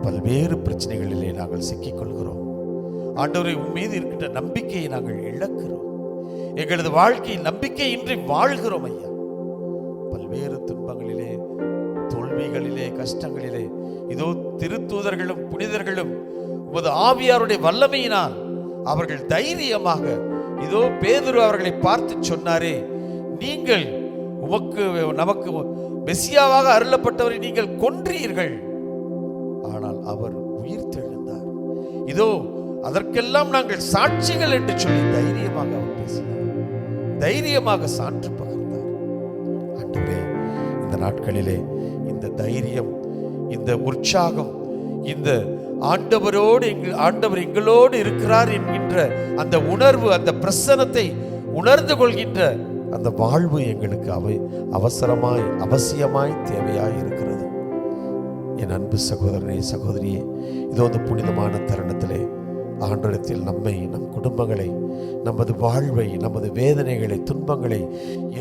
பல்வேறு பிரச்சனைகளிலே நாங்கள் சிக்கிக்கொள்கிறோம். ஆண்டவரை உன் மீது இருக்கின்ற நம்பிக்கையை நாங்கள் இழக்கிறோம். எங்களது வாழ்க்கையில் நம்பிக்கையின்றி வாழ்கிறோம் ஐயா. பல்வேறு துன்பங்களிலே, தோல்விகளிலே, கஷ்டங்களிலே இதோ திருத்தூதர்களும் புனிதர்களும் உமது ஆவியாருடைய வல்லமையினால் அவர்கள் தைரியமாக, இதோ பேதுரு அவர்களை பார்த்து சொன்னாரே, நீங்கள் நமக்கு மெசியாவாக அருளப்பட்டவரை நீங்கள் கொன்றீர்கள், ஆனால் அவர் உயிர்த்தெழுந்தார், இதோ அதற்கெல்லாம் நாங்கள் சாட்சிகள் என்று சொல்லி தைரியமாக அவர் பேசினார், தைரியமாக சான்று பகர்ந்தார். ஆண்டவரே, இந்த நாட்களிலே இந்த தைரியம், இந்த உற்சாகம், இந்த ஆண்டவர் எங்களோடு இருக்கிறார் என்கின்ற அந்த உணர்வு, அந்த பிரசன்னத்தை உணர்ந்து கொள்கின்ற அந்த வாழ்வு எங்களுக்கு அவசரமாய், அவசியமாய், தேவையாய் இருக்கிறது. என் அன்பு சகோதரனே, சகோதரியே, இதோ அந்த புனிதமான தருணத்திலே ஆண்டவரிடத்தில் நம்மை, நம் குடும்பங்களை, நமது வாழ்வை, நமது வேதனைகளை, துன்பங்களை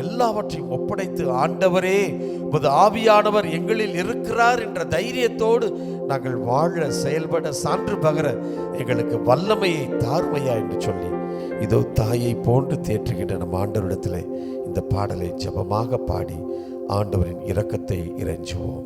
எல்லாவற்றையும் ஒப்படைத்து, ஆண்டவரே உமது ஆவியானவர் எங்களில் இருக்கிறார் என்ற தைரியத்தோடு நாங்கள் வாழ, செயல்பட, சான்று பகர எங்களுக்கு வல்லமையை தாருமையா என்று சொல்லி இதோ தாயை போன்று தேற்றுகின்ற நம் ஆண்டவரிடத்தில் இந்த பாடலை ஜெபமாக பாடி ஆண்டவரின் இரக்கத்தை இறைஞ்சுவோம்.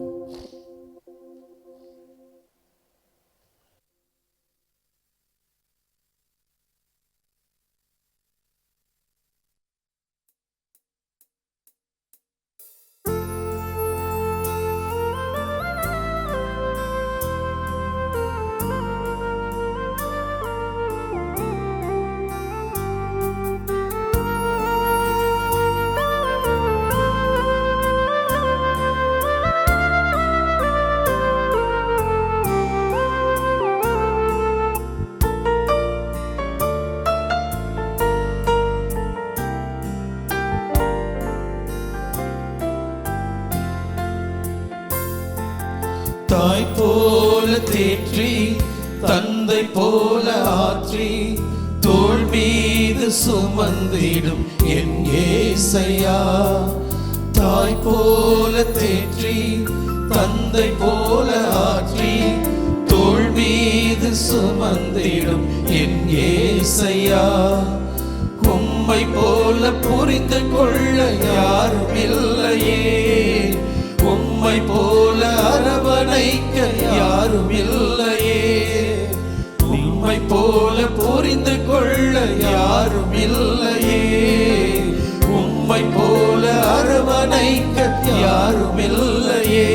தேற்றி தந்தை போல ஆற்றி தோள் மீது சுமந்திடும் என் ஏசையா. தாய் போல தேற்றி தந்தை போல ஆற்றி தோள் மீது சுமந்திடும் என் ஏசையா. உம்மை போல புரிந்து கொள்ள யாரும் இல்லையே, உம்மை போல அரவணைக்க யாரும் இல்லையே, உம்மை போல புரிந்து கொள்ள யாரும் இல்லையே, உம்மை போல அரவணைக்க யாரும் இல்லையே.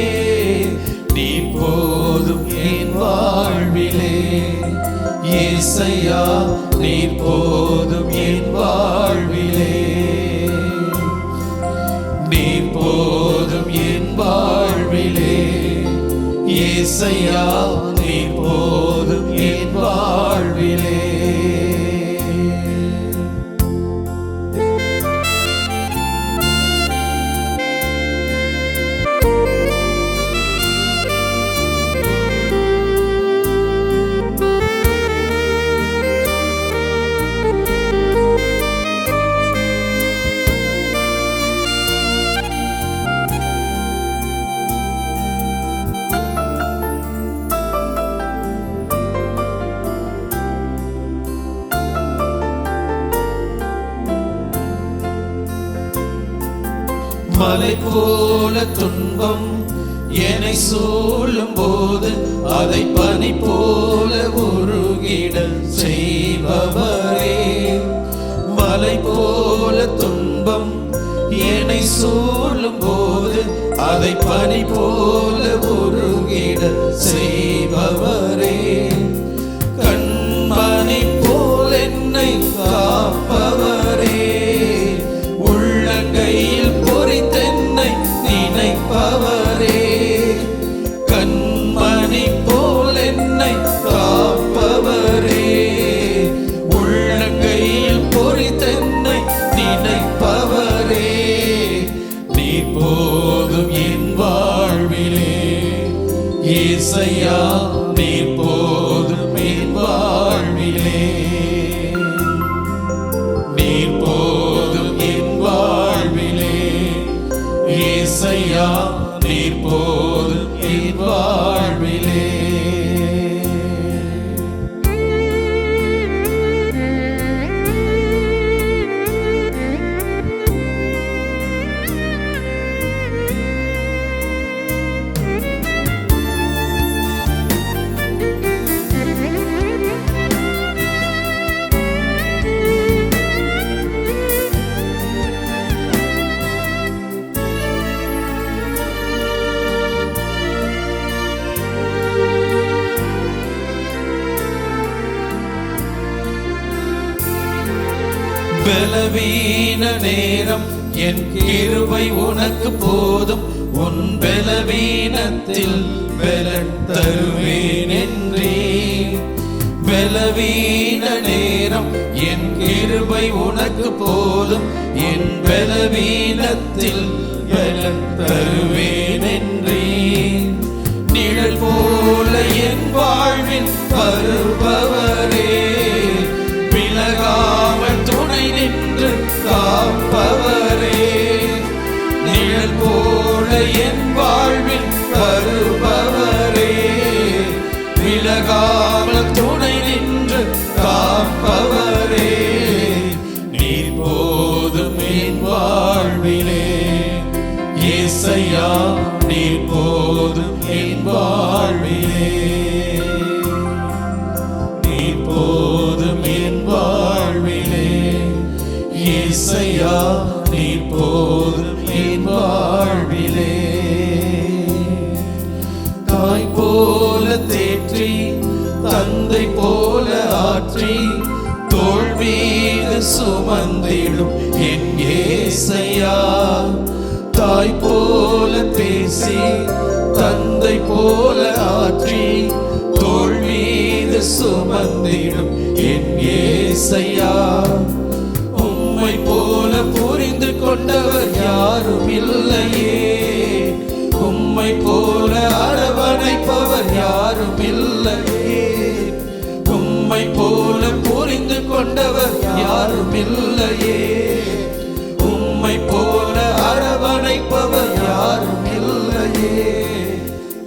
நீ போதும் என் வாழ்விலே ஏசையா, நீ போதும் என் வாழ்விலே, நீ போதும் என் வாழ்விலே ஏசையா, நீ போதும் என் வாழ்விலே. மலை போல துன்பம் என்னை சூழும் போது அதை பனி போல உருகிட செய்பவரே. மலை போல துன்பம் என்னை சூழும் போது அதை பனி போல உருகிட செய்பவரே. கண்மணி போல் என்னை காப்பவரே, உள்ளங்கையில் பொறித்தென்னை நினைப்பவரே. கண்மணி போல் என்னை காப்பவரே, உள்ளங்கையில் பொறித்தென்னை நினைப்பவரே. நீ போதும் என் வாழ்விலே ஏசையா, நீ போதும் என் வாழ்விலே, நீ போதும் என் வாழ்விலே ஏசையா, நீ போதும் என் வாழ்விலே. பலவீன நேரம் என் கிருபை உனக்கு போதும், உன் பலவீனத்தில் பலன் தருவேன் என்றே. பலவீன நேரம் என் கிருபை உனக்கு போதும், என் பலவீனத்தில் பலன் தருவேன் என்றே. நிழல் போல என் வாழ்வில் வருபவரே, விலகாமல் துணை நின்று காப்பவரே. நிழல் போல என் வாழ்வில் வருபவரே, விலகாமல் துணை நின்று காப்பவரே. நீர் போதும் என் வாழ்விலே ஏசையா, நீர் போதும் என் வாழ்விலே, நீர் போதும் என் வாழ்விலே ஏசையா, நீர் போதும் என் வாழ்விலே. தாய் போல தேற்றி தந்தை போல ஆற்றி தோள் மீது சுமந்திடும் என் ஏசையா. தாய் போல பேசி தந்தை போல ஆற்றி தோள் மீது சுமந்திடும் என் ஏசையா. உம்மை போல புரிந்து கொண்டவர் யாரும் இல்லையே, உம்மை போல அரவணைப்பவர் யாரும் இல்லை, உம்மை போல புரிந்து கொண்டவர் யாரும் இல்லையே, உம்மை போல அரவணைப்பவர் யாரும் இல்லையே.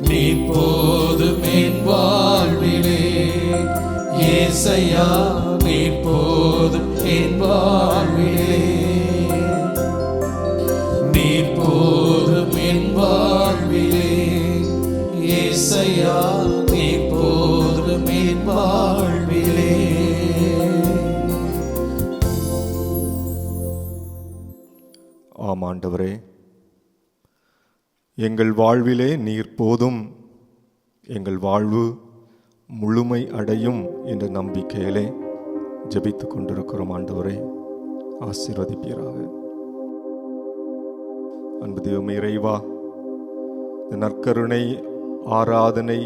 நீ போதும் என் வாழ்விலே ஏசையா, நீ போதும் என் வாழ்விலே, நீ போதும் என் வாழ்விலே ஏசையா, நீ போதும் என் வாழ்விலே. ஆம் ஆண்டவரே, எங்கள் வாழ்விலே நீர் போதும், எங்கள் வாழ்வு முழுமை அடையும் என்ற நம்பிக்கையிலே ஜெபித்துக் கொண்டிருக்கிறோம். ஆண்டவரே, ஆசீர்வதிப்பீராக. அன்பு தெய்வமே இறைவா, இந்த நற்கருணை ஆராதனை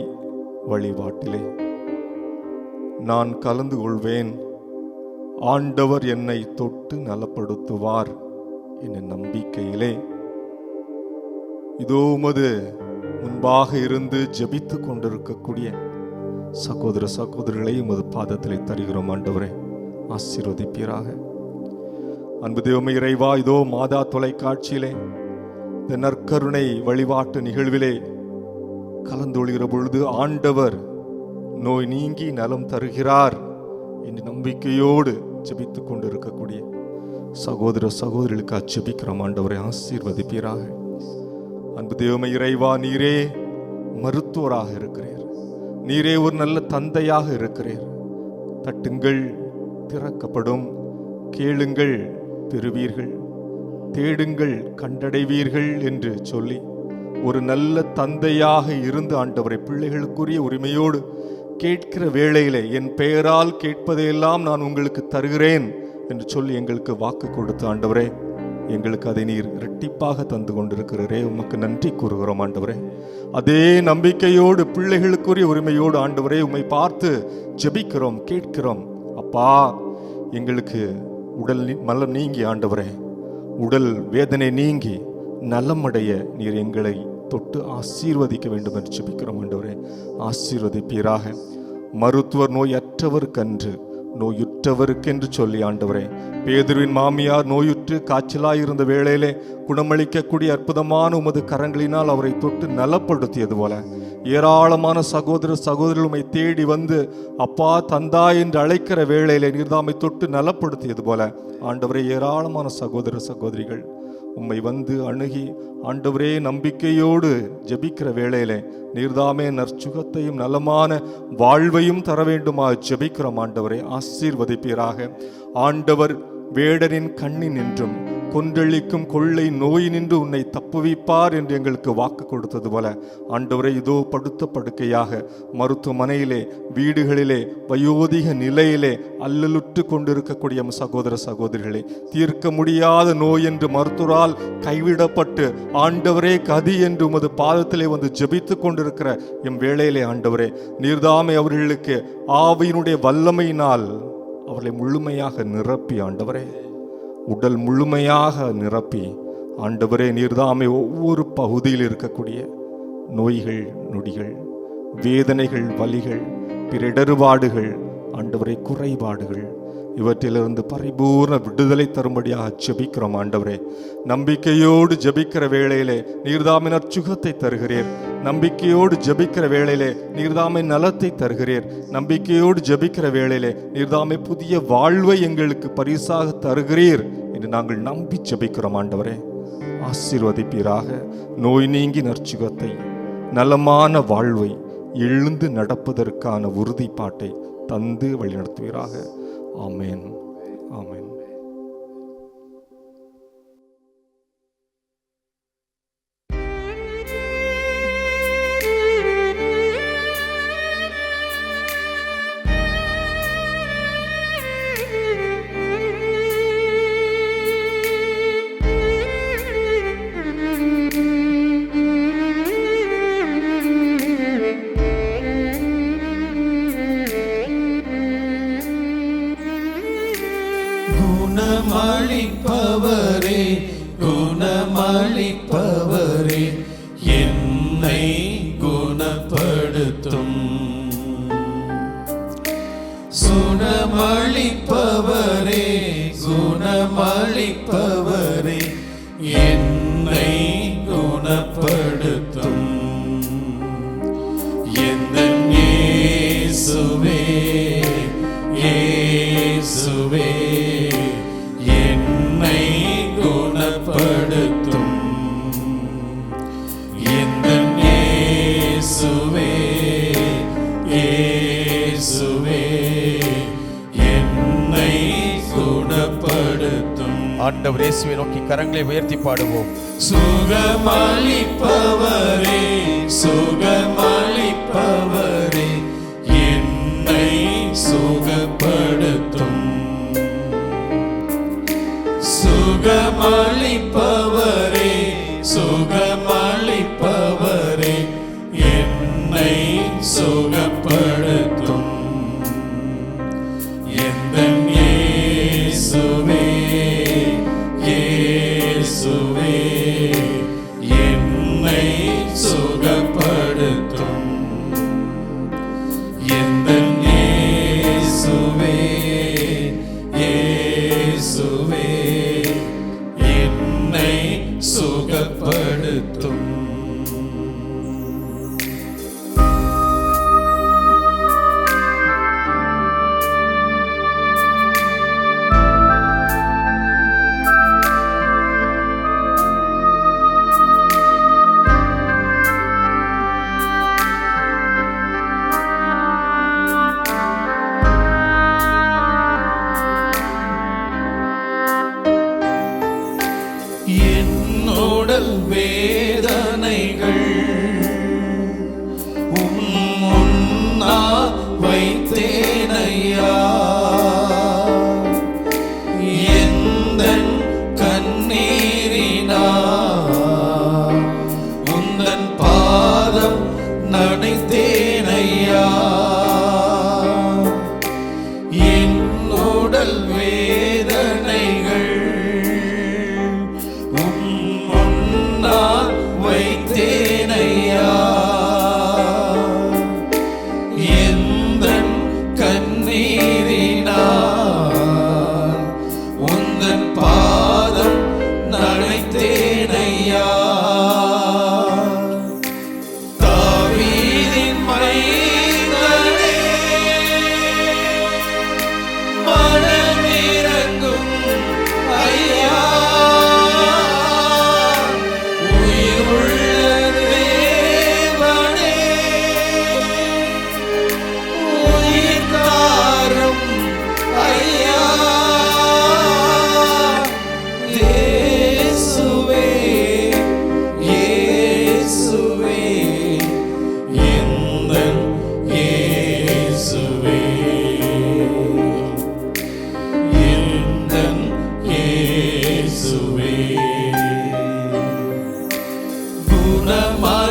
வழிபாட்டிலே நான் கலந்து கொள்வேன். ஆண்டவர் என்னை தொட்டு நலப்படுத்துவார் என்ற நம்பிக்கையிலே இதோ உமது முன்பாக இருந்து ஜெபித்துக் கொண்டிருக்கக்கூடிய சகோதர சகோதரிகளை உமது பாதத்திலே தருகிறோம். ஆண்டவரே, ஆசீர்வதிப்பீராக. அன்பு தெய்வமே இறைவா, இதோ மாதா தொலைக்காட்சியிலே இந்த நற்கருணை வழிபாட்டு நிகழ்விலே கலந்தொழுகிற பொழுது ஆண்டவர் நோய் நீங்கி நலம் தருகிறார் என்ற நம்பிக்கையோடு ஜெபித்துக் கொண்டிருக்கக்கூடிய சகோதர சகோதரிகளுக்கு ஜெபிக்கிறோம். ஆண்டவரை ஆசீர்வதிப்பீராக. அன்பு தெய்வமே இறைவா, நீரே மருத்துவராக இருக்கிறீர், நீரே ஒரு நல்ல தந்தையாக இருக்கிறீர். தட்டுங்கள் திறக்கப்படும், கேளுங்கள் பெறுவீர்கள், தேடுங்கள் கண்டடைவீர்கள் என்று சொல்லி ஒரு நல்ல தந்தையாக இருந்து ஆண்டவரை பிள்ளைகளுக்குரிய உரிமையோடு கேட்கிற வேளையிலே என் பெயரால் கேட்பதையெல்லாம் நான் உங்களுக்கு தருகிறேன் என்று சொல்லி எங்களுக்கு வாக்கு கொடுத்த ஆண்டவரே, எங்களுக்கு அதை நீர் இரட்டிப்பாக தந்து கொண்டிருக்கிறீரே, உமக்கு நன்றி கூறுகிறோம் ஆண்டவரே. அதே நம்பிக்கையோடு பிள்ளைகளுக்குரிய உரிமையோடு ஆண்டவரே உம்மை பார்த்து ஜெபிக்கிறோம், கேட்கிறோம். அப்பா, எங்களுக்கு உடல் மலம் நீங்கி ஆண்டவரே, உடல் வேதனை நீங்கி நலமடைய நீர் எங்களை தொட்டு ஆசீர்வதிக்க வேண்டும் என்று ஜெபிக்கிறோம். ஆண்டவரே, ஆசீர்வதிப்பீராக. மருத்துவர் நோயற்றவருக்கன்று நோயுற்றவருக்கென்று சொல்லி ஆண்டவரே, பேதுருவின் மாமியார் நோயுற்று காய்ச்சலாயிருந்த வேளையிலே குணமளிக்கக்கூடிய அற்புதமான உமது கரங்களினால் அவரை தொட்டு நலப்படுத்தியது போல ஏராளமான சகோதர சகோதரிகள் உம்மை தேடி வந்து அப்பா தந்தா என்று அழைக்கிற வேளையிலே நீர்தாமை தொட்டு நலப்படுத்தியது போல ஆண்டவரே, ஏராளமான சகோதர சகோதரிகள் உம்மை வந்து அணுகி ஆண்டவரே நம்பிக்கையோடு ஜெபிக்கிற வேளையிலே நீர்தாமே நற்சுகத்தையும் நலமான வாழ்வையும் தர வேண்டுமா ஜெபிக்கிறோம். ஆண்டவரே, ஆசீர்வதிப்பீராக. ஆண்டவர் வேடனின் கண்ணின் என்றும் கொன்றளிக்கும் கொள்ளை நோய் நின்று உன்னை தப்புவிப்பார் என்று எங்களுக்கு வாக்கு கொடுத்தது போல ஆண்டவரே, இதோ படுத்த படுக்கையாக மருத்துவமனையிலே வீடுகளிலே வயோதிக நிலையிலே அல்லலுற்று கொண்டிருக்கக்கூடிய சகோதர சகோதரிகளே, தீர்க்க முடியாத நோய் என்று மருத்துவரால் கைவிடப்பட்டு ஆண்டவரே கதி என்று உமது பாதத்திலே வந்து ஜெபித்து கொண்டிருக்கிற எம் வேளையிலே ஆண்டவரே, நீர்தாமே அவர்களுக்கு ஆவியினுடைய வல்லமையினால் அவர்களை முழுமையாக நிரப்பி ஆண்டவரே, உடல் முழுமையாக நிரப்பி ஆண்டவரே, நீர்தாமே ஒவ்வொரு பகுதியில் இருக்கக்கூடிய நோய்கள் நொடிகள் வேதனைகள் வலிகள் பிறடர்பாடுகள் ஆண்டவரே குறைபாடுகள் இவற்றிலிருந்து பரிபூர்ண விடுதலை தரும்படியாக ஜெபிக்கிறோம். ஆண்டவரே, நம்பிக்கையோடு ஜெபிக்கிற வேளையிலே நீர்தாமே நற்சுகத்தை தருகிறீர், நம்பிக்கையோடு ஜெபிக்கிற வேளையிலே நீர்தாமே நலத்தை தருகிறீர், நம்பிக்கையோடு ஜெபிக்கிற வேளையிலே நீர்தாமே புதிய வாழ்வை எங்களுக்கு பரிசாக தருகிறீர் என்று நாங்கள் நம்பி ஜெபிக்கிறோம். ஆண்டவரே, ஆசீர்வதிப்பீராக. நோய் நீங்கி நற்சுகத்தை நலமான வாழ்வை எழுந்து நடப்பதற்கான உறுதிப்பாட்டை தந்து வழிநடத்துவீராக. ஆமென், ஆமென். குணமளிப்பவரே, குணமளிப்பவரே, என்னை குணப்படுத்தும். சுகமளிப்பவரே குணமளிப்பவரே என்னை குணப்படுத்தும் எந்தன் இயேசுவே இயேசுவே என்னை குணப்படுத்தும் எந்தன் இயேசுவே இயேசுவே என்னை குணப்படுத்தும். ஆண்டவர் இயேசுவை நோக்கி கரங்களை உயர்த்தி பாடுவோம். சுகமளிப்பவரே சுகமளிப்பவரே என்னை சுகப்படுத்தும் சுகமளிப்பவரே சுகமளிப்பவரே என்னை சுகப்படுத்தும் எந்தன் இயேசுவே இயேசுவே என்னை சுகப்படுத்தும் எந்தன் இயேசுவே இயேசுவே என்னை சுகப்படுத்தும். என்னோடல் வேதனைகள் முன்னா வைத்தேனையா எந்தன் கண்ணீரினா உந்தன் பாதம் நனைத்தேனையா என்னோடல் வேதனைகள் வைத்தேனையா எந்தன் கண்ணீரினால் உந்தன் பாதம் நனைத்தேனையா தாவீதின் மைந்தனே மனமிரங்கும் ஐயா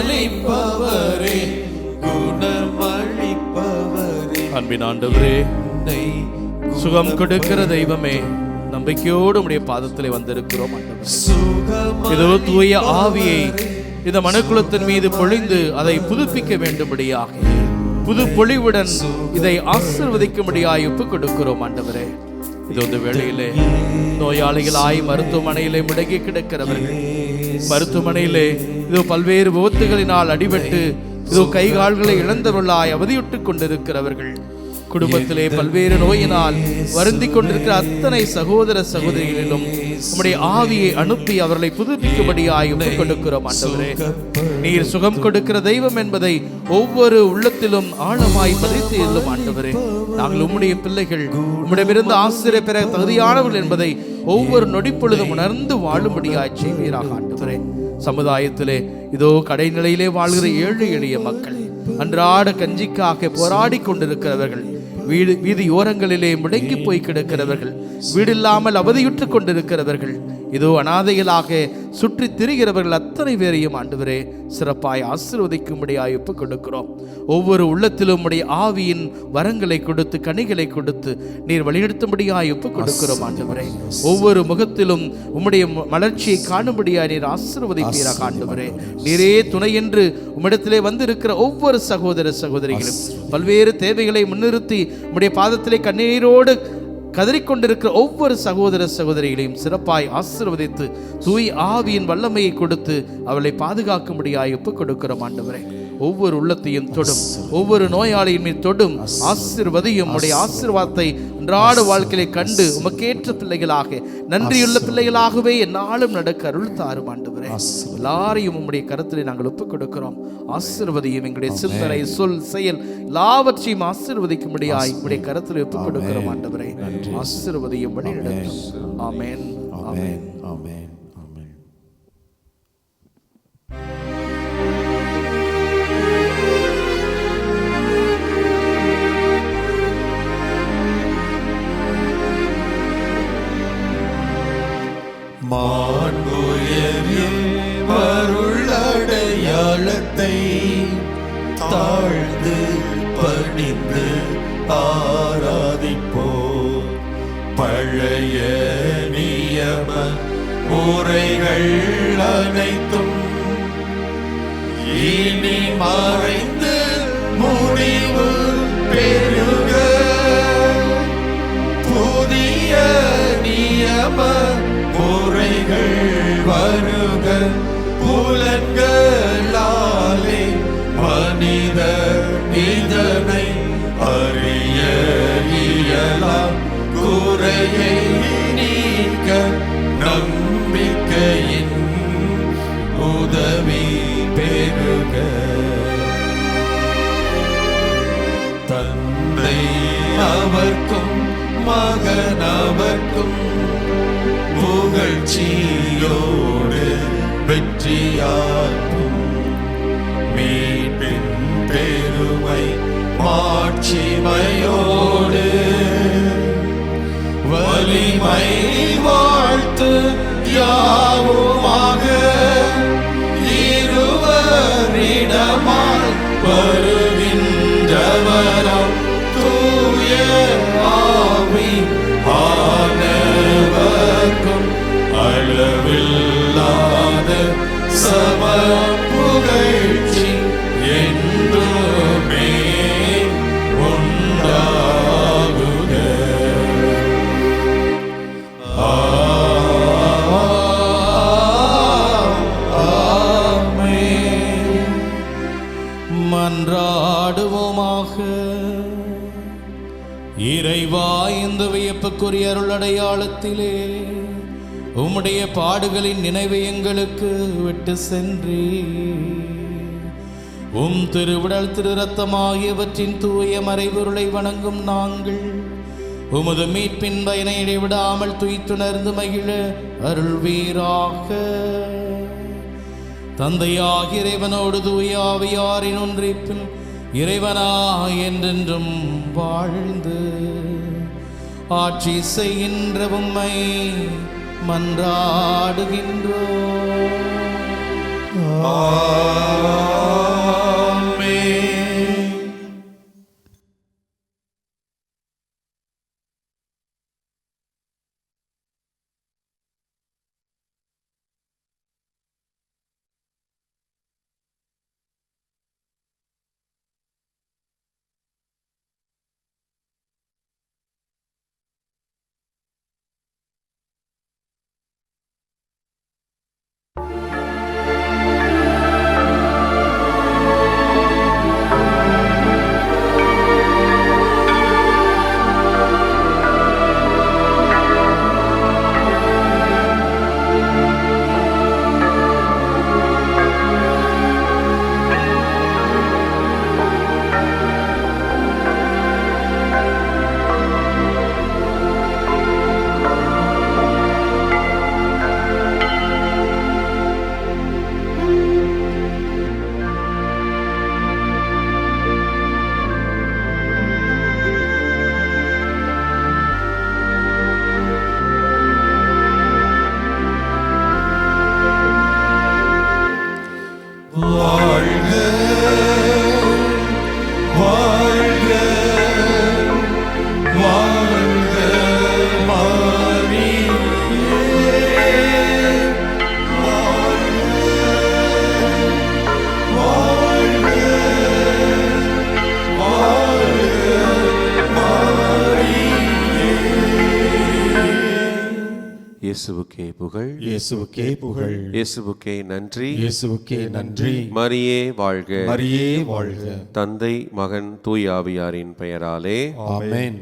குணமளிப்பவரே குணமளிப்பவரே அன்பின் ஆண்டவரே, சுகம் கொடுக்கிற தெய்வமே, நம்பிக்கையோடு உம்முடைய பாதத்திலே வந்திருக்கிறோம் ஆண்டவரே. இதோ தூய ஆவியை இந்த மனுக்குலத்தின் மீது பொழிந்து அதை புதுப்பிக்க வேண்டும்படியாக புது பொழிவுடன் இதை ஆசீர்வதிக்கும்படியாய் ஒப்புக் கொடுக்கிறோம் ஆண்டவரே. இது இந்த வேளையிலே நோயாளிகளாய் மருத்துவமனையிலே முடங்கி கிடக்கிறவர்கள், மருத்துவமனையிலே இதோ பல்வேறு விபத்துகளினால் அடிபட்டு இதோ கை கால்களை இழந்தவர்களாய் அவதியுட்டுக் கொண்டிருக்கிறவர்கள், குடும்பத்திலே பல்வேறு நோயினால் வருந்தி கொண்டிருக்கிற அத்தனை சகோதர சகோதரிகளிலும் உம்முடைய ஆவியை அனுப்பி அவர்களை புதுப்பிக்கும்படியாய் ஒப்புக் கொடுக்கிறோம் ஆண்டவரே. நீர் சுகம் கொடுக்கிற தெய்வம் என்பதை ஒவ்வொரு உள்ளத்திலும் ஆழமாய் பதித்து எழும் ஆண்டவரே. நாங்கள் உம்முடைய பிள்ளைகள், உம்மிடமிருந்து ஆசிரியர் பெற தகுதியானவர்கள் என்பதை ஒவ்வொரு நொடிப்பொழுதும் உணர்ந்து வாழும்படியாய் செய்வீராக ஆண்டவரே. சமுதாயத்திலே இதோ கடைநிலையிலே வாழ்கிற ஏழை எளிய மக்கள், அன்றாட கஞ்சிக்காக போராடி கொண்டிருக்கிறவர்கள், வீதி ஓரங்களிலே முடங்கி போய் கிடக்கிறவர்கள், வீடில்லாமல் அவதியுற்று கொண்டிருக்கிறவர்கள், இதோ அனாதைகளாக சுற்றி திரிகிறவர்கள் அத்தனை பேரையும் ஆண்டவரே சிறப்பாய் ஆசீர்வதிக்கும்படியாய் ஒப்புக் கொடுக்கிறோம். ஒவ்வொரு உள்ளத்திலும் உடைய ஆவியின் வரங்களை கொடுத்து கனிகளை கொடுத்து நீர் வழிநடத்தும்படியாய் ஒப்புக் கொடுக்கிறோம் ஆண்டவரே. ஒவ்வொரு முகத்திலும் உம்முடைய மலர்ச்சியை காணும்படியாய் நீர் ஆசீர்வதிப்பீராக ஆண்டவரே. நீரே துணை என்று உம்மிடத்திலே வந்திருக்கிற ஒவ்வொரு சகோதர சகோதரிகளும் பல்வேறு தேவைகளை முன்னிறுத்தி உம்முடைய பாதத்திலே கண்ணீரோடு கதறிக்கொண்டிருக்கிற ஒவ்வொரு சகோதர சகோதரிகளையும் சிறப்பாய் ஆசீர்வதித்து தூய் ஆவியின் வல்லமையை கொடுத்து அவளை பாதுகாக்கும்படியாய் ஒப்புக் கொடுக்கிறோம் ஆண்டவரே. ஒவ்வொரு உள்ளத்தையும் தொடும், ஒவ்வொரு நோயாளியின் மீது தொடும் ஆசீர்வதியும். உடைய ஆசீர்வாதத்தை அன்றாட வாழ்க்கையை கண்டு உமக்கேற்ற பிள்ளைகளாக நன்றியுள்ள பிள்ளைகளாகவே என்னாலும் நடக்க அருள் தாரும் ஆண்டவரே. எல்லாரையும் உம்முடைய கருத்திலே நாங்கள் ஒப்புக் கொடுக்கிறோம். ஆசீர்வதியும். எங்களுடைய சிந்தனை சொல் செயல் எல்லாவற்றையும் ஆசீர்வதிக்கும்படியாய் உம்முடைய கருத்திலே ஒப்புக் கொடுக்கிறோம் ஆண்டவரே. ஆசீர்வதியும் வழி நடத்தும். ஆமென், ஆமென், ஆமென். மாண்புயரில் அருளடையாளத்தை தாழ்ந்து பணிந்து ஆராதிப்போம். பழைய நியம முறைகள் அனைத்தும் இனி மறைந்து முடிவு பெறுக. புதிய நியம முறைகள் வருக. புலன்களாலே மனிதர் இதனை அறிய இயலாம். குறையை நீக்க நம்பிக்கையின் உதவி பெறுக. தந்தை அவர்க்கும் மகன் அவர்க்கும் புகழ்ச்சியோடு வெற்றியாகும். மீட்பின் பெருமை மாட்சிமையோடு வலிமை வாழ்த்து யாவுமாக இருவரிடமாய் வருகின்றவராம் தூய ஆவி ஆனவர்க்கும் அளவில்லாத சம புகழ்ச்சி என்றுமே உண்டாகுக. ஆமென். மன்றாடுவோமாக. இறைவா, இந்த வியப்புக்குரிய அருள் அடையாளத்திலே உம்முடைய பாடுகளின் நினைவை எங்களுக்கு விட்டு சென்றே திருவிடல் திரு ரத்தம் ஆகியவற்றின் தூய மறைபொருளை வணங்கும் நாங்கள் உமது மீட்பின் பயனை இடைவிடாமல் துய்த்துணர்ந்து மகிழ அருள்வீராக. தந்தையாகிய இறைவனோடு தூய ஆவியாரின் ஒன்றிப்பில் இறைவனாய் என்றென்றும் வாழ்ந்து ஆட்சி செய்கின்ற உம்மை மன்றாடுகின்றோம். இயேசுவுக்கே புகழ், இயேசுவுக்கே புகழ், இயேசுவுக்கே நன்றி, இயேசுவுக்கே நன்றி. மரியே வாழ்க, மரியே வாழ்க. தந்தை மகன் தூய் ஆவியாரின் பெயராலே ஆமென்.